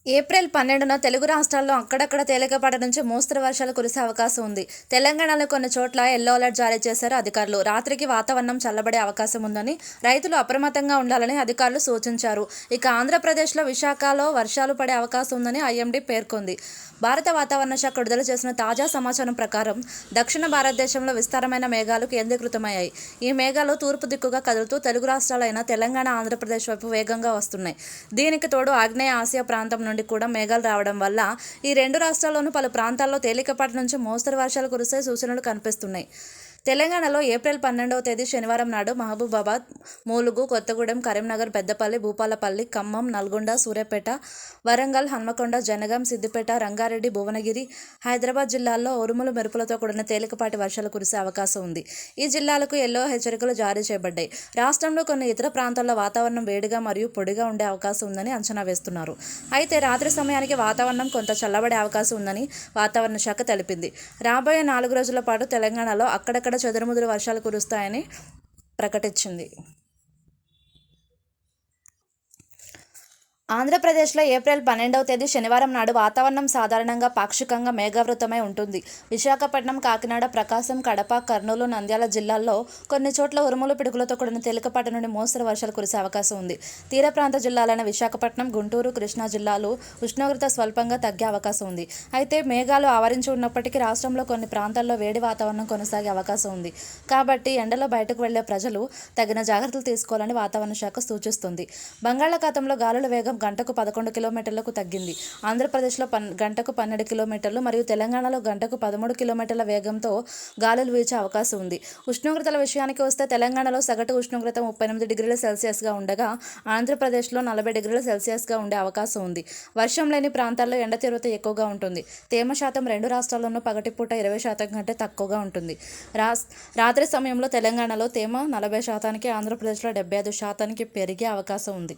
April 12న Telugu రాష్ట్రాల్లో అక్కడక్కడ తేలికపాటి నుంచి మోస్తరు వర్షాలు కురిసే అవకాశం ఉంది. తెలంగాణలో కొన్ని చోట్ల ఎల్లో అలర్ట్ జారీ చేశారు అధికారులు. రాత్రికి వాతావరణం చల్లబడే అవకాశం ఉందని, రైతులు అప్రమత్తంగా ఉండాలని అధికారులు సూచించారు. ఇక ఆంధ్రప్రదేశ్లో విశాఖలో వర్షాలు పడే అవకాశం ఉందని ఐఎండీ పేర్కొంది. భారత వాతావరణ శాఖ విడుదల చేసిన తాజా సమాచారం ప్రకారం దక్షిణ భారతదేశంలో విస్తారమైన మేఘాలు కేంద్రీకృతమయ్యాయి. ఈ మేఘాలు తూర్పు దిక్కుగా కదులుతూ తెలుగు రాష్ట్రాలైన తెలంగాణ, ఆంధ్రప్రదేశ్ వైపు వేగంగా వస్తున్నాయి. దీనికి తోడు ఆగ్నేయ ఆసియా ప్రాంతం నుండి కూడా మేఘాలు రావడం వల్ల ఈ రెండు రాష్ట్రాల్లోనూ పలు ప్రాంతాల్లో తేలికపాటి నుంచి మోస్తరు వర్షాలు కురిసే సూచనలు కనిపిస్తున్నాయి. తెలంగాణలో ఏప్రిల్ 12వ తేదీ శనివారం నాడు మహబూబాబాద్, ములుగు, కొత్తగూడెం, కరీంనగర్, పెద్దపల్లి, భూపాలపల్లి, ఖమ్మం, నల్గొండ, సూర్యాపేట, వరంగల్, హన్మకొండ, జనగాం, సిద్దిపేట, రంగారెడ్డి, భువనగిరి, హైదరాబాద్ జిల్లాల్లో ఉరుములు మెరుపులతో కూడిన తేలికపాటి వర్షాలు కురిసే అవకాశం ఉంది. ఈ జిల్లాలకు ఎల్లో హెచ్చరికలు జారీ చేయబడ్డాయి. రాష్ట్రంలో కొన్ని ఇతర ప్రాంతాల్లో వాతావరణం వేడిగా మరియు పొడిగా ఉండే అవకాశం ఉందని అంచనా వేస్తున్నారు. అయితే రాత్రి సమయానికి వాతావరణం కొంత చల్లబడే అవకాశం ఉందని వాతావరణ శాఖ తెలిపింది. రాబోయే 4 రోజుల పాటు తెలంగాణలో అక్కడక్కడ చెదురుమదురు వర్షాలు కురుస్తాయని ప్రకటించింది. ఆంధ్రప్రదేశ్లో ఏప్రిల్ 12వ తేదీ శనివారం నాడు వాతావరణం సాధారణంగా పాక్షికంగా మేఘావృతమై ఉంటుంది. విశాఖపట్నం, కాకినాడ, ప్రకాశం, కడప, కర్నూలు, నంద్యాల జిల్లాల్లో కొన్ని చోట్ల ఉరుములు, పిడుగులతో కూడిన తేలికపాటి నుండి మోస్తరు వర్షాలు కురిసే అవకాశం ఉంది. తీర ప్రాంత జిల్లాలైన విశాఖపట్నం, గుంటూరు, కృష్ణా జిల్లాలు ఉష్ణోగ్రత స్వల్పంగా తగ్గే అవకాశం ఉంది. అయితే మేఘాలు ఆవరించి ఉన్నప్పటికీ రాష్ట్రంలో కొన్ని ప్రాంతాల్లో వేడి వాతావరణం కొనసాగే అవకాశం ఉంది. కాబట్టి ఎండలో బయటకు వెళ్లే ప్రజలు తగిన జాగ్రత్తలు తీసుకోవాలని వాతావరణ శాఖ సూచిస్తుంది. బంగాళాఖాతంలో గాలుల వేగం గంటకు 11 కిలోమీటర్లకు తగ్గింది. ఆంధ్రప్రదేశ్లో గంటకు 12 కిలోమీటర్లు మరియు తెలంగాణలో గంటకు 13 కిలోమీటర్ల వేగంతో గాలులు వీచే అవకాశం ఉంది. ఉష్ణోగ్రతల విషయానికి వస్తే తెలంగాణలో సగటు ఉష్ణోగ్రత 38 డిగ్రీల సెల్సియస్గా ఉండగా ఆంధ్రప్రదేశ్లో 40 డిగ్రీల సెల్సియస్గా ఉండే అవకాశం ఉంది. వర్షం లేని ప్రాంతాల్లో ఎండ తీవ్రత ఎక్కువగా ఉంటుంది. తేమ శాతం రెండు రాష్ట్రాల్లోనూ పగటిపూట 20% కంటే తక్కువగా ఉంటుంది. రాత్రి సమయంలో తెలంగాణలో తేమ 40%, ఆంధ్రప్రదేశ్లో 75% పెరిగే అవకాశం ఉంది.